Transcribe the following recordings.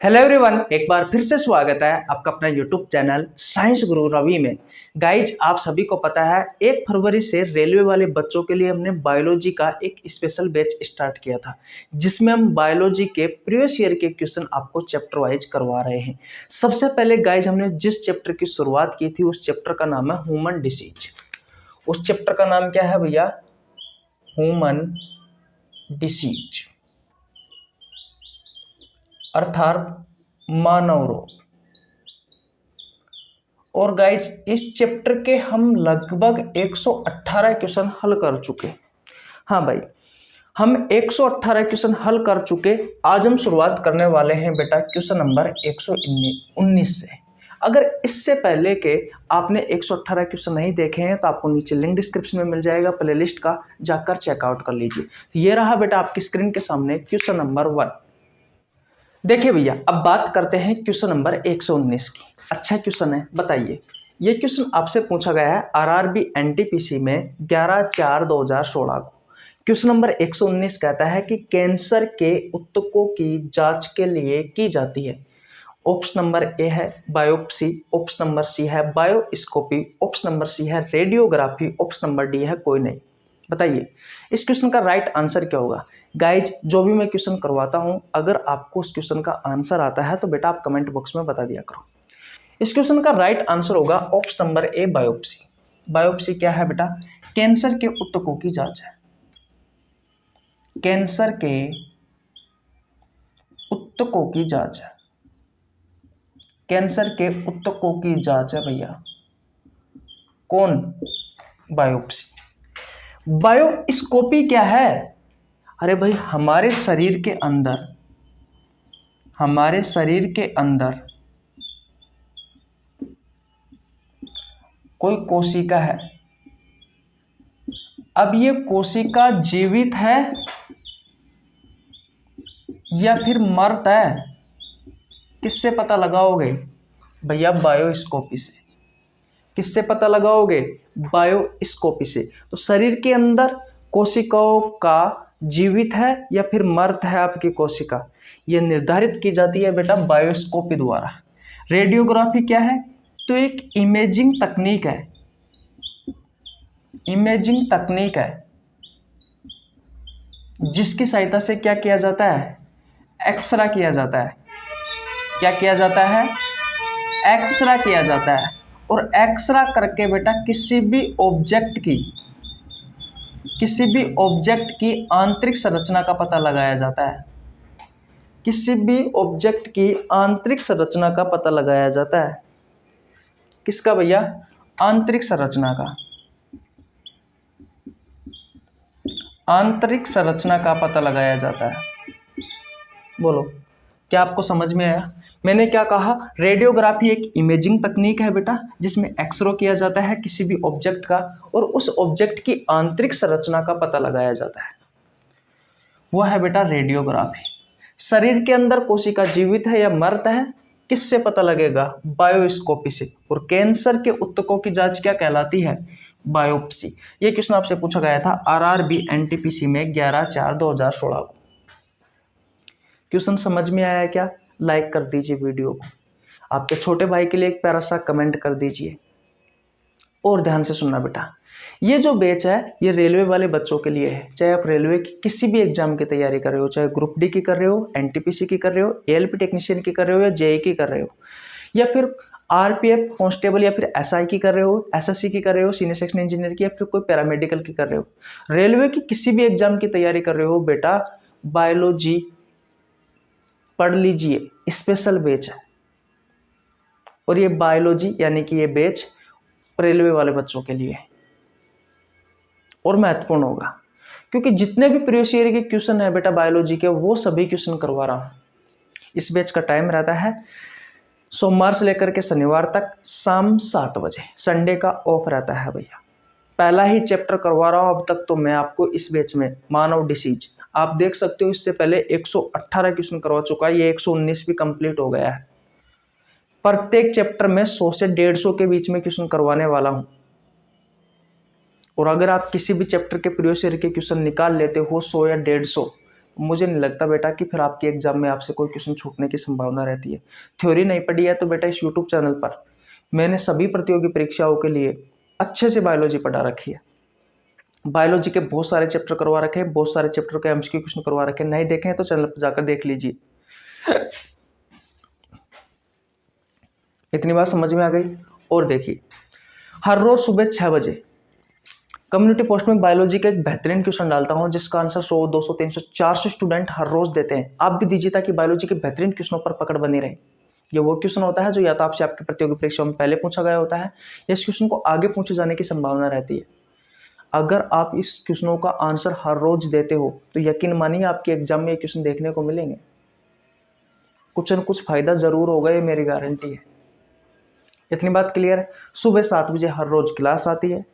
Hello everyone, एक बार फिर से स्वागत है आपका अपना यूट्यूब चैनल साइंस गुरु रवि में। गाइज, आप सभी को पता है 1 फरवरी से रेलवे वाले बच्चों के लिए हमने बायोलॉजी का एक स्पेशल बैच स्टार्ट किया था, जिसमें हम बायोलॉजी के प्रीवियस ईयर के क्वेश्चन आपको चैप्टर वाइज करवा रहे हैं। सबसे पहले गाइज, हमने जिस चैप्टर की शुरुआत की थी उस चैप्टर का नाम है ह्यूमन डिसीज। उस चैप्टर का नाम क्या है भैया? ह्यूमन डिसीज अर्थात मानव रोग। और गाइज, इस चैप्टर के हम लगभग 118 क्वेश्चन हल कर चुके। हाँ भाई, हम 118 क्वेश्चन हल कर चुके। आज हम शुरुआत करने वाले हैं बेटा क्वेश्चन नंबर 119 से। अगर इससे पहले के आपने 118 क्वेश्चन नहीं देखे हैं तो आपको नीचे लिंक डिस्क्रिप्शन में मिल जाएगा, प्लेलिस्ट का जाकर चेकआउट कर लीजिए। तो ये रहा बेटा आपकी स्क्रीन के सामने क्वेश्चन नंबर 1। देखिए भैया, अब बात करते हैं क्वेश्चन नंबर 119 की। अच्छा क्वेश्चन है, बताइए। ये क्वेश्चन आपसे पूछा गया है आरआरबी एनटीपीसी में 11/4/2016 को। क्वेश्चन नंबर 119 कहता है कि कैंसर के ऊतकों की जांच के लिए की जाती है। ऑप्शन नंबर ए है बायोप्सी, ऑप्शन नंबर सी है बायोस्कोपी, ऑप्शन नंबर सी है रेडियोग्राफी, ऑप्शन नंबर डी है कोई नहीं। बताइए इस क्वेश्चन का राइट आंसर क्या होगा? गाइज, जो भी मैं क्वेश्चन करवाता हूं, अगर आपको उस क्वेश्चन का आंसर आता है तो बेटा आप कमेंट बॉक्स में बता दिया करो। इस क्वेश्चन का राइट आंसर होगा option number A biopsy. Biopsy क्या है बेटा? कैंसर के ऊतकों की जांच है। कैंसर के ऊतकों की जांच है। कैंसर के ऊतकों की जांच है भैया। कौन? बायोप्सी। बायोस्कोपी क्या है? अरे भाई, हमारे शरीर के अंदर कोई कोशिका है। अब ये कोशिका जीवित है या फिर मृत है, किससे पता लगाओगे भैया? बायोस्कोपी से। किससे पता लगाओगे? बायोस्कोपी से। तो शरीर के अंदर कोशिकाओं का जीवित है या फिर मृत है आपकी कोशिका, यह निर्धारित की जाती है बेटा बायोस्कोपी द्वारा। रेडियोग्राफी क्या है? तो एक इमेजिंग तकनीक है। इमेजिंग तकनीक है जिसकी सहायता से क्या किया जाता है? एक्सरे किया जाता है। क्या किया जाता है? एक्सरे किया जाता है। और एक्सरे करके बेटा किसी भी ऑब्जेक्ट की आंतरिक संरचना का पता लगाया जाता है। किसी भी ऑब्जेक्ट की आंतरिक संरचना का पता लगाया जाता है। किसका भैया? आंतरिक संरचना का। आंतरिक संरचना का पता लगाया जाता है। बोलो, क्या आपको समझ में आया? मैंने क्या कहा? रेडियोग्राफी एक इमेजिंग तकनीक है बेटा, जिसमें एक्सरे किया जाता है किसी भी ऑब्जेक्ट का और उस ऑब्जेक्ट की आंतरिक संरचना का पता लगाया जाता है। वह है बेटा रेडियोग्राफी। शरीर के अंदर कोशिका जीवित है या मृत है, किससे पता लगेगा? बायोस्कोपी से। और कैंसर के ऊतकों की जांच क्या कहलाती है? बायोप्सी। ये क्वेश्चन आपसे पूछा गया था आरआरबी एनटीपीसी में 11/4/2016 को। क्वेश्चन समझ में आया क्या? लाइक कर दीजिए वीडियो को। आपके छोटे भाई के लिए एक प्यारा सा कमेंट कर दीजिए। और ध्यान से सुनना बेटा, ये जो बैच है ये रेलवे वाले बच्चों के लिए है। चाहे आप रेलवे की किसी भी एग्जाम की तैयारी कर रहे हो, चाहे ग्रुप डी की कर रहे हो, एनटीपीसी की कर रहे हो, एएलपी टेक्नीशियन की कर रहे हो, या जेई की कर रहे हो, या फिर आरपीएफ कांस्टेबल, या फिर एसआई की कर रहे हो, एसएससी की कर रहे हो, सीनियर सेक्शन इंजीनियर की, या फिर कोई पैरामेडिकल की कर रहे हो, रेलवे की किसी भी एग्जाम की तैयारी कर रहे हो बेटा, बायोलॉजी पढ़ लीजिए। स्पेशल बैच है और ये बायोलॉजी यानी कि ये बैच रेलवे वाले बच्चों के लिए है और महत्वपूर्ण होगा, क्योंकि जितने भी प्रीवियस ईयर के क्वेश्चन है बेटा बायोलॉजी के, वो सभी क्वेश्चन करवा रहा हूँ। इस बैच का टाइम रहता है सोमवार से लेकर के शनिवार तक शाम 7 बजे। संडे का ऑफ रहता है भैया। पहला ही चैप्टर करवा रहा हूँ अब तक तो मैं आपको इस बैच में, मानव डिसीज। आप देख सकते हो इससे पहले 118 क्वेश्चन करवा चुका है, ये 119 भी कंप्लीट हो गया है। प्रत्येक चैप्टर में 100 से 150 के बीच में क्वेश्चन करवाने वाला हूं। और अगर आप किसी भी चैप्टर के प्रीवियस ईयर के क्वेश्चन निकाल लेते हो 100 या 150, मुझे नहीं लगता बेटा कि फिर आपके एग्जाम में आपसे कोई क्वेश्चन छूटने की संभावना रहती है। थ्योरी नहीं पढ़ी है तो बेटा इस यूट्यूब चैनल पर मैंने सभी प्रतियोगी परीक्षाओं के लिए अच्छे से बायोलॉजी पढ़ा रखी है। बायोलॉजी के बहुत सारे चैप्टर करवा रखे हैं, बहुत सारे चैप्टर के एमसीक्यू क्वेश्चन करवा रखे हैं। नहीं देखे हैं तो चैनल पर जाकर देख लीजिए। इतनी बात समझ में आ गई। और देखिए, हर रोज सुबह 6 बजे कम्युनिटी पोस्ट में बायोलॉजी का एक बेहतरीन क्वेश्चन डालता हूं जिसका आंसर 100, 200, 300, 400 स्टूडेंट हर रोज देते हैं। आप भी दीजिए ताकि बायोलॉजी के बेहतरीन क्वेश्चनों पर पकड़ बनी रहे। ये वो क्वेश्चन होता है जो या तो आपसे आपकी प्रतियोगी परीक्षाओं में पहले पूछा गया होता है या इस क्वेश्चन को आगे पूछे जाने की संभावना रहती है। अगर आप इस क्वेश्चनों का आंसर हर रोज देते हो तो यकीन मानिए आपके एग्जाम में ये क्वेश्चन देखने को मिलेंगे। कुछ न कुछ फायदा जरूर होगा, ये मेरी गारंटी है। इतनी बात क्लियर है। सुबह 7 बजे हर रोज क्लास आती है।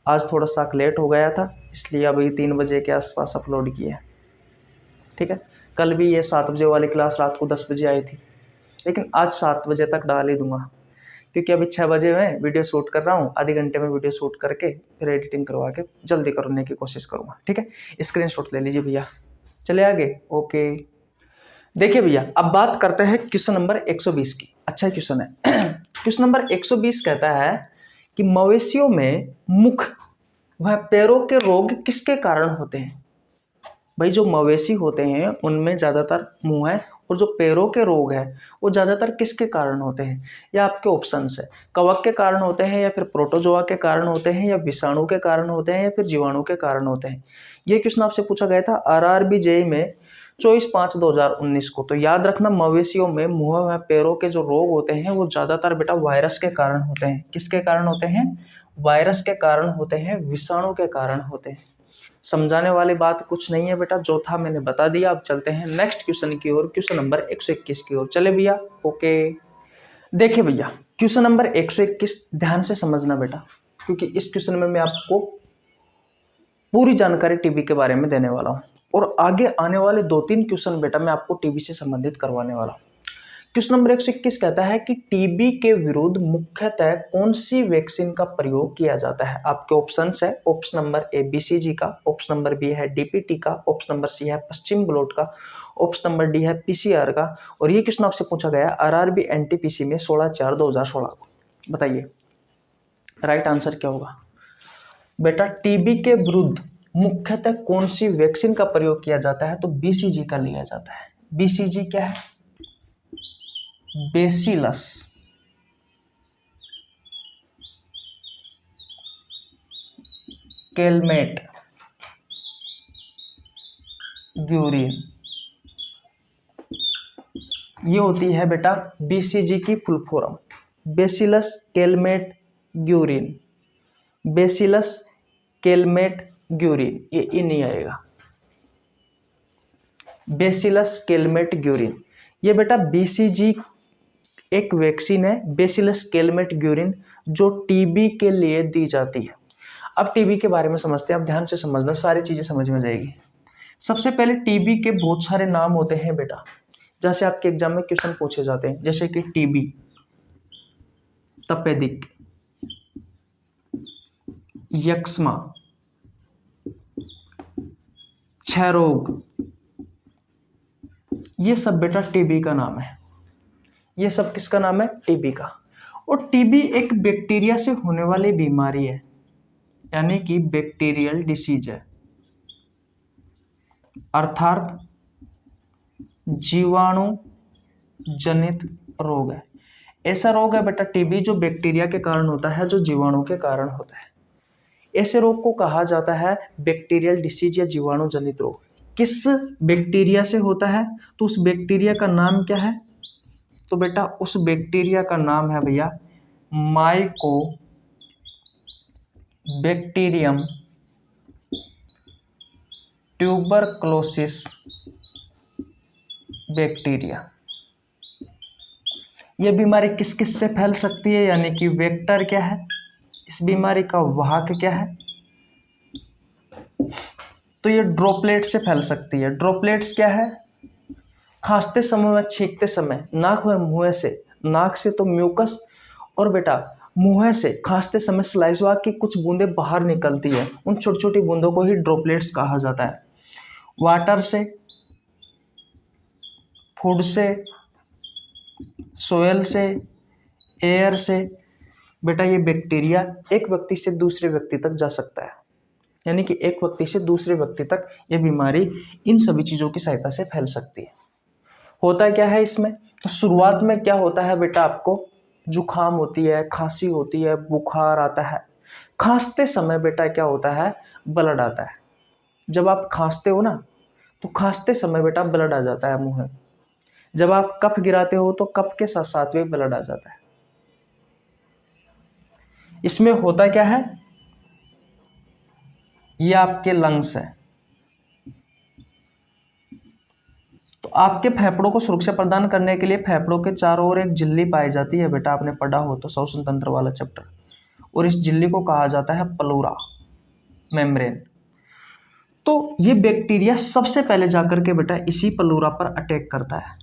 आज थोड़ा सा लेट हो गया था इसलिए अभी 3 बजे के आसपास अपलोड किया है। ठीक है, कल भी ये 7 बजे वाली क्लास रात को 10 बजे आई थी, लेकिन आज 7 बजे तक डाल ही दूंगा क्योंकि अभी 6 बजे मैं वीडियो शूट कर रहा हूँ। आधे घंटे में वीडियो शूट करके फिर एडिटिंग करवा के जल्दी करने की कोशिश करूँगा। ठीक है, स्क्रीनशॉट ले लीजिए भैया। चले आगे। ओके, देखिए भैया, अब बात करते हैं क्वेश्चन नंबर 120 की। अच्छा क्वेश्चन है। क्वेश्चन नंबर 120 कहता है कि मवेशियों में मुख व पैरों के रोग किसके कारण होते हैं। भाई जो मवेशी होते हैं उनमें ज़्यादातर मुंह है और जो पैरों के रोग है वो ज़्यादातर किसके कारण होते हैं। या आपके ऑप्शंस है, कवक के कारण होते हैं या फिर प्रोटोजोआ के कारण होते हैं या विषाणु के कारण होते हैं या फिर जीवाणु के कारण होते हैं। ये क्वेश्चन आपसे पूछा गया था RRB JEE में 24/5/2019 को। तो याद रखना, मवेशियों में मुंह व पैरों के जो रोग होते हैं वो ज़्यादातर बेटा वायरस के कारण होते हैं। किसके कारण होते हैं? वायरस के कारण होते हैं, विषाणु के कारण होते हैं। समझाने वाली बात कुछ नहीं है बेटा, जो था मैंने बता दिया। अब चलते हैं नेक्स्ट क्वेश्चन की ओर, क्वेश्चन नंबर 121 की ओर। चले भैया। ओके, देखिए भैया, क्वेश्चन नंबर 121 ध्यान से समझना बेटा, क्योंकि इस क्वेश्चन में मैं आपको पूरी जानकारी टीबी के बारे में देने वाला हूँ और आगे आने वाले 2-3 क्वेश्चन बेटा मैं आपको टीबी से संबंधित करवाने वाला हूँ। क्वेश्चन नंबर 121 कहता है कि टीबी के विरुद्ध मुख्यतः कौन सी वैक्सीन का प्रयोग किया जाता है। आपके ऑप्शंस है, ऑप्शन नंबर ए BCG का, ऑप्शन नंबर बी है DPT का, ऑप्शन नंबर सी है पश्चिम ब्लॉट का, ऑप्शन नंबर डी है PCR का। और ये क्वेश्चन आपसे पूछा गया RRB NTPC में 16/4/2016 को। बताइए राइट आंसर क्या होगा बेटा। टीबी के विरुद्ध मुख्यतः कौन सी वैक्सीन का प्रयोग किया जाता है? तो BCG का लिया जाता है। BCG क्या है? बेसिलस कैलमेट ग्यूरिन, ये होती है बेटा BCG की full form. Bacillus Calmette Guérin, bacillus Calmette Guérin, ये नहीं आएगा। बेसिलस कैलमेट ग्यूरिन, ये बेटा BCG एक वैक्सीन है, बेसिलस कैलमेट ग्यूरिन, जो टीबी के लिए दी जाती है। अब टीबी के बारे में समझते हैं। अब ध्यान से समझना, सारी चीजें समझ में जाएगी। सबसे पहले टीबी के बहुत सारे नाम होते हैं बेटा, जैसे आपके एग्जाम में क्वेश्चन पूछे जाते हैं, जैसे कि टीबी, तपेदिक, यक्ष्मा, क्षय रोग, ये सब बेटा टीबी का नाम है। ये सब किसका नाम है? टीबी का। और टीबी एक बैक्टीरिया से होने वाली बीमारी है, यानी कि बैक्टीरियल डिसीज है, अर्थात जीवाणु जनित रोग है। ऐसा रोग है बेटा टीबी जो बैक्टीरिया के कारण होता है, जो जीवाणु के कारण होता है। ऐसे रोग को कहा जाता है बैक्टीरियल डिसीज या जीवाणु जनित रोग। किस बैक्टीरिया से होता है? तो उस बैक्टीरिया का नाम क्या है? तो बेटा उस बैक्टीरिया का नाम है भैया माइकोबैक्टीरियम ट्यूबरक्लोसिस बैक्टीरिया। यह बीमारी किस किस से फैल सकती है, यानी कि वेक्टर क्या है, इस बीमारी का वाहक क्या है? तो ये ड्रॉपलेट से फैल सकती है। ड्रॉपलेट्स क्या है? खांसते समय व छींकते समय नाक व मुंह से, नाक से तो म्यूकस और बेटा मुंह से खांसते समय स्लाइवा की कुछ बूंदें बाहर निकलती है, उन छोटी छोटी बूंदों को ही ड्रॉपलेट्स कहा जाता है। वाटर से फूड से, सोयल से, एयर से बेटा ये बैक्टीरिया एक व्यक्ति से दूसरे व्यक्ति तक जा सकता है। यानी कि एक व्यक्ति से दूसरे व्यक्ति तक ये बीमारी इन सभी चीज़ों की सहायता से फैल सकती है। होता क्या है इसमें, तो शुरुआत में क्या होता है बेटा, आपको जुखाम होती है, खांसी होती है, बुखार आता है। खांसते समय बेटा क्या होता है, ब्लड आता है। जब आप खांसते हो ना, तो खांसते समय बेटा ब्लड आ जाता है मुंह में। जब आप कफ गिराते हो तो कफ के साथ साथ में ब्लड आ जाता है। इसमें होता क्या है, ये आपके लंग्स है। तो आपके फेफड़ों को सुरक्षा प्रदान करने के लिए फेफड़ों के चारों ओर एक झिल्ली पाई जाती है बेटा, आपने पढ़ा हो तो श्वसन तंत्र वाला चैप्टर। और इस झिल्ली को कहा जाता है प्लूरा मेम्ब्रेन। तो ये बैक्टीरिया सबसे पहले जाकर के बेटा इसी प्लूरा पर अटैक करता है,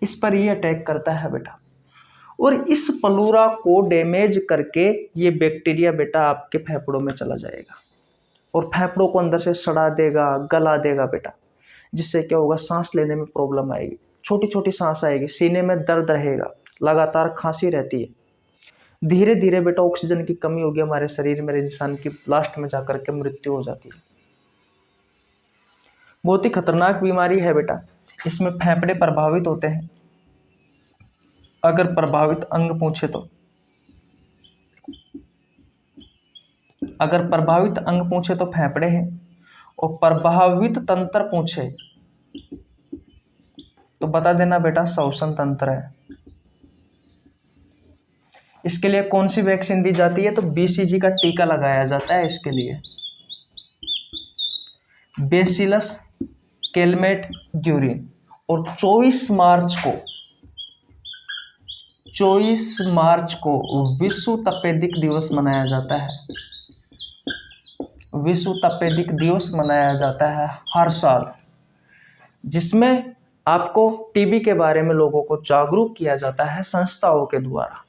इस पर ये अटैक करता है बेटा। और इस प्लूरा को डैमेज करके ये बैक्टीरिया बेटा आपके फेफड़ों में चला जाएगा और फेफड़ों को अंदर से सड़ा देगा, गला देगा बेटा। जिससे क्या होगा, सांस लेने में प्रॉब्लम आएगी, छोटी छोटी सांस आएगी, सीने में दर्द रहेगा, लगातार खांसी रहती है। धीरे धीरे बेटा ऑक्सीजन की कमी होगी हमारे शरीर में, इंसान की लास्ट में जाकर के मृत्यु हो जाती है। बहुत ही खतरनाक बीमारी है बेटा। इसमें फेफड़े प्रभावित होते हैं। अगर प्रभावित अंग पूछे तो, अगर प्रभावित अंग पूछे तो फेफड़े हैं, और प्रभावित तंत्र पूछे तो बता देना बेटा श्वसन तंत्र है। इसके लिए कौन सी वैक्सीन दी जाती है, तो बीसीजी का टीका लगाया जाता है इसके लिए, बेसिलस कैलमेट ग्यूरिन। और 24 मार्च को विश्व तपेदिक दिवस मनाया जाता है। विश्व तपेदिक दिवस मनाया जाता है हर साल, जिसमें आपको टीबी के बारे में लोगों को जागरूक किया जाता है संस्थाओं के द्वारा।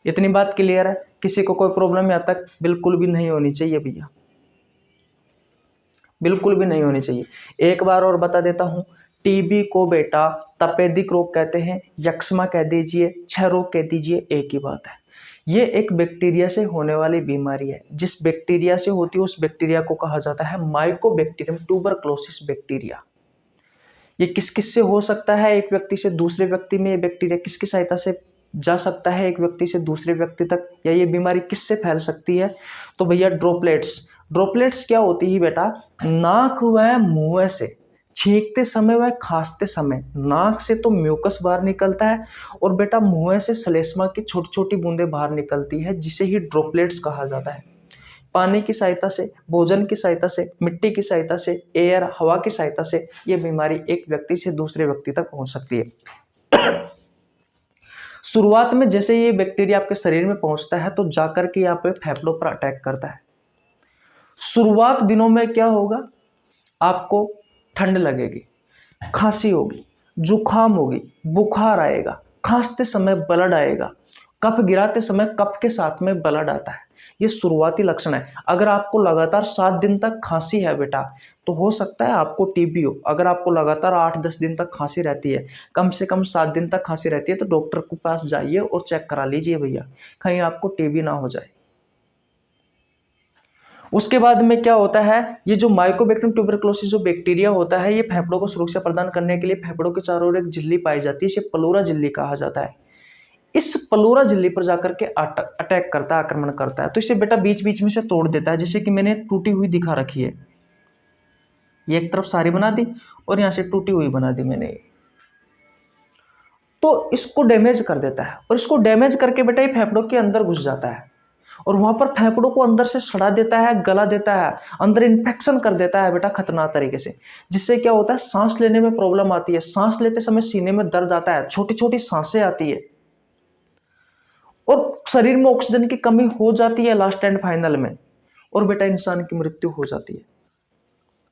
इतनी बात क्लियर है, किसी को कोई प्रॉब्लम यहाँ तक बिल्कुल भी नहीं होनी चाहिए भैया, बिल्कुल भी नहीं होनी चाहिए। एक बार और बता देता हूँ, टीबी को बेटा तपेदिक रोग कहते हैं, यक्ष्मा कह दीजिए, क्षय रोग कह दीजिए, एक ही बात है। ये एक बैक्टीरिया से होने वाली बीमारी है। जिस बैक्टीरिया से होती है उस बैक्टीरिया को कहा जाता है माइकोबैक्टीरियम ट्यूबरक्लोसिस बैक्टीरिया। ये किस किस से हो सकता है, एक व्यक्ति से दूसरे व्यक्ति में ये बैक्टीरिया किसकी सहायता से जा सकता है एक व्यक्ति से दूसरे व्यक्ति तक, या ये बीमारी किससे फैल सकती है, तो भैया ड्रॉपलेट्स क्या होती है बेटा, नाक व मुंह से छींकते समय व खांसते समय नाक से तो म्यूकस बाहर निकलता है और बेटा मुंह से श्लेष्मा की छोटी छोटी बूंदें बाहर निकलती है, जिसे ही ड्रॉपलेट्स कहा जाता है। पानी की सहायता से, भोजन की सहायता से, मिट्टी की सहायता से, एयर हवा की सहायता से ये बीमारी एक व्यक्ति से दूसरे व्यक्ति तक पहुंच सकती है। शुरुआत में जैसे ये बैक्टीरिया आपके शरीर में पहुंचता है तो जाकर के यहाँ पे फेफड़ों पर अटैक करता है। शुरुआत दिनों में क्या होगा, आपको ठंड लगेगी, खांसी होगी, जुखाम होगी, बुखार आएगा, खांसते समय ब्लड आएगा, कफ गिराते समय कफ के साथ में ब्लड आता है। ये शुरुआती लक्षण है। अगर आपको लगातार 7 दिन तक खांसी है बेटा तो हो सकता है आपको टीबी हो। अगर आपको लगातार 8-10 दिन तक खांसी रहती है, कम से कम 7 दिन तक खांसी रहती है, तो डॉक्टर के पास जाइए और चेक करा लीजिए भैया, कहीं आपको टीबी ना हो जाए। उसके बाद में क्या होता है, ये जो माइकोबैक्टीरियम ट्यूबरक्लोसिस जो बैक्टीरिया होता है, ये फेफड़ों को सुरक्षा प्रदान करने के लिए फेफड़ों के चारों ओर एक झिल्ली पाई जाती है, इसे प्लूरा झिल्ली कहा जाता है। इस प्लूरा झिल्ली पर जाकर के अटैक करता है, आक्रमण करता है, तो इसे बेटा बीच बीच में से तोड़ देता है। जैसे कि मैंने टूटी हुई दिखा रखी है, ये एक तरफ सारी बना दी और यहाँ से टूटी हुई बना दी मैंने, तो इसको डैमेज कर देता है। और इसको डैमेज करके बेटा ये फेफड़ों के अंदर घुस जाता है और वहां पर फेफड़ों को अंदर से सड़ा देता है, गला देता है, अंदर इन्फेक्शन कर देता है बेटा खतरनाक तरीके से। जिससे क्या होता है, सांस लेने में प्रॉब्लम आती है, सांस लेते समय सीने में दर्द आता है, छोटी छोटी सांसें आती है और शरीर में ऑक्सीजन की कमी हो जाती है लास्ट एंड फाइनल में, और बेटा इंसान की मृत्यु हो जाती है।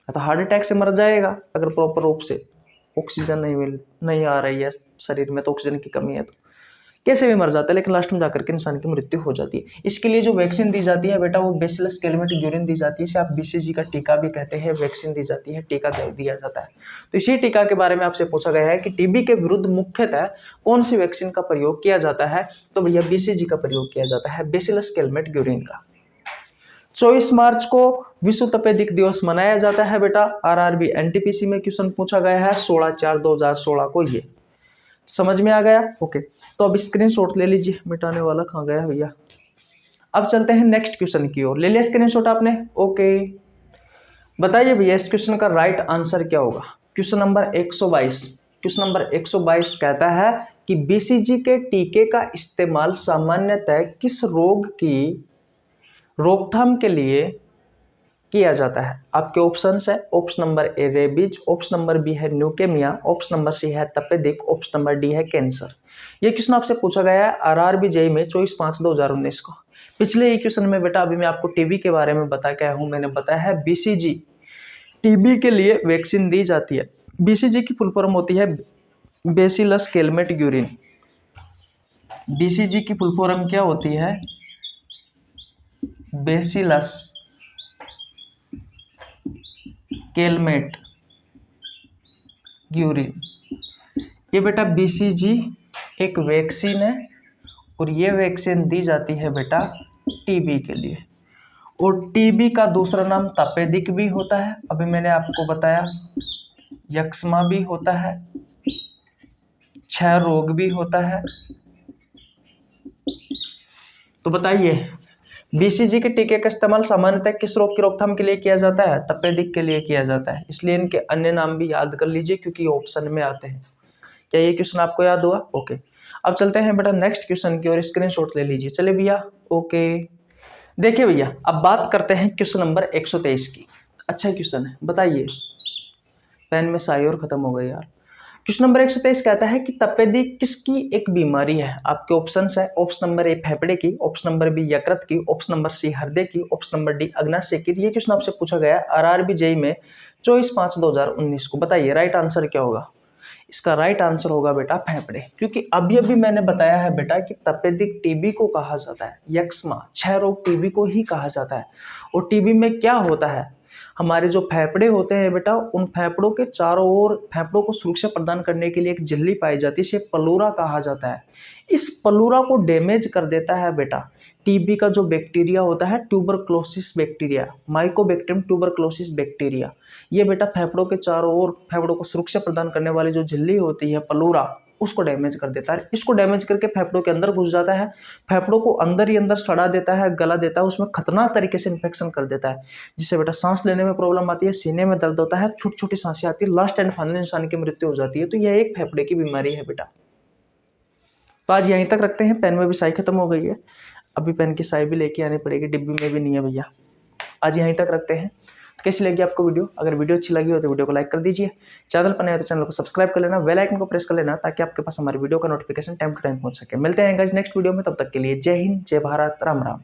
तो हार्ट अटैक से मर जाएगा अगर प्रॉपर रूप से ऑक्सीजन नहीं आ रही है शरीर में, तो ऑक्सीजन की कमी है तो कैसे भी मर जाता है, लेकिन लास्ट में जाकर के इंसान की मृत्यु हो जाती है। इसके लिए जो वैक्सीन दी जाती है बेटा वो बेसिलस कैलमेट ग्यूरिन दी जाती है, इसे आप BCG का टीका भी कहते हैं। वैक्सीन दी जाती है, टीका दिया जाता है। तो इसी टीका के बारे में आपसे पूछा गया है कि टीबी के विरुद्ध मुख्यतः कौन सी वैक्सीन का प्रयोग किया जाता है, तो भैया BCG का प्रयोग किया जाता है, बेसिलस कैलमेट ग्यूरिन का। 24 मार्च को विश्व तपेदिक दिवस मनाया जाता है बेटा। RRB NTPC में क्वेश्चन पूछा गया है 16/4/2016 को। ये समझ में आ गया? ओके, तो अब स्क्रीनशॉट ले लीजिए। मिटाने वाला कहाँ गया भैया? अब चलते हैं नेक्स्ट क्वेश्चन की ओर। ले लिया स्क्रीनशॉट आपने? ओके, बताइए भैया इस क्वेश्चन का राइट आंसर क्या होगा। Question number 122। क्वेश्चन नंबर 122 कहता है कि BCG के टीके का इस्तेमाल सामान्यतः किस रोग की रोकथाम के लिए किया जाता है। आपके ऑप्शंस है, option number A rabies, option number B है न्यूकेमिया, ऑप्शन नंबर C है तपेदिक, ऑप्शन नंबर D है कैंसर। ये क्वेश्चन आपसे पूछा गया है RRB JEE में 24/5/2019 को। पिछले ही क्वेश्चन में बेटा अभी मैं आपको टीबी के बारे में बता के आया हूँ। मैंने बताया है BCG टीबी के लिए वैक्सीन दी जाती है। BCG की फुल फॉर्म होती है बेसिलस कैलमेट ग्यूरिन। BCG की फुल फॉर्म क्या होती है? Bacillus Calmette Guérin. ये बेटा BCG एक वैक्सीन है और ये वैक्सीन दी जाती है बेटा टीबी के लिए। और टीबी का दूसरा नाम तपेदिक भी होता है, अभी मैंने आपको बताया, यक्ष्मा भी होता है, क्षय रोग भी होता है। तो बताइए BCG के टीके का इस्तेमाल सामान्यतः किस रोग की रोकथाम के लिए किया जाता है? तपेदिक के लिए किया जाता है। इसलिए इनके अन्य नाम भी याद कर लीजिए क्योंकि ऑप्शन में आते हैं। क्या ये क्वेश्चन आपको याद हुआ? ओके, अब चलते हैं बेटा नेक्स्ट क्वेश्चन की और स्क्रीनशॉट ले लीजिए। चलिए भैया, ओके, देखिए भैया अब बात करते हैं क्वेश्चन नंबर 123 की। अच्छा क्वेश्चन है, बताइए। पेन में स्याही और खत्म हो गई यार। क्वेश्चन नंबर 123 कहता है कि तपेदिक किसकी एक बीमारी है। आपके ऑप्शंस है, ऑप्शन नंबर A फेफड़े की, ऑप्शन नंबर B यकृत की, ऑप्शन नंबर C हृदय की, ऑप्शन नंबर D अग्नाशय की। ये क्वेश्चन आपसे पूछा गया RRB JEE में 24/5/2019 को। बताइए राइट आंसर क्या होगा। इसका राइट आंसर होगा बेटा फेफड़े, क्योंकि अभी मैंने बताया है बेटा कि तपेदिक टीबी को कहा जाता है, यक्ष्मा क्षय रोग टीबी को ही कहा जाता है। और टीबी में क्या होता है, हमारे जो फेफड़े होते हैं बेटा, उन फेफड़ों के चारों ओर फेफड़ों को सुरक्षा प्रदान करने के लिए एक झिल्ली पाई जाती है, इसे पलूरा कहा जाता है। इस पलूरा को डैमेज कर देता है बेटा टीबी का जो बैक्टीरिया होता है, tuberculosis bacteria, Mycobacterium tuberculosis bacteria. ये बेटा फेफड़ों के चारों ओर फेफड़ों को सुरक्षा प्रदान करने वाली जो झिल्ली होती है पलूरा, उसको डैमेज कर देता है। इसको डैमेज करके फेफड़ों के अंदर घुस जाता है, फेफड़ों को अंदर ही अंदर सड़ा देता है, गला देता है, उसमें खतरनाक तरीके से इन्फेक्शन कर देता है, जिससे बेटा सांस लेने में प्रॉब्लम आती है, सीने में दर्द होता है, छोटी छोटी सांसें आती है, लास्ट एंड फाइनल इंसान की मृत्यु हो जाती है। तो यह एक फेफड़े की बीमारी है बेटा। तो आज यहीं तक रखते हैं। पेन में भी स्याही खत्म हो गई है, अभी पेन की स्याही भी लेके आनी पड़ेगी, डिब्बी में भी नहीं है भैया। आज यहीं तक रखते हैं। कैसी लगी आपको वीडियो? अगर वीडियो अच्छी लगी हो तो वीडियो को लाइक कर दीजिए, चैनल पर नए हो तो चैनल को सब्सक्राइब कर लेना, बेल आइकन को प्रेस कर लेना ताकि आपके पास हमारी वीडियो का नोटिफिकेशन टाइम टू टाइम पहुंच सके। मिलते हैं गाइस नेक्स्ट वीडियो में, तब तक के लिए जय हिंद, जय भारत, राम राम।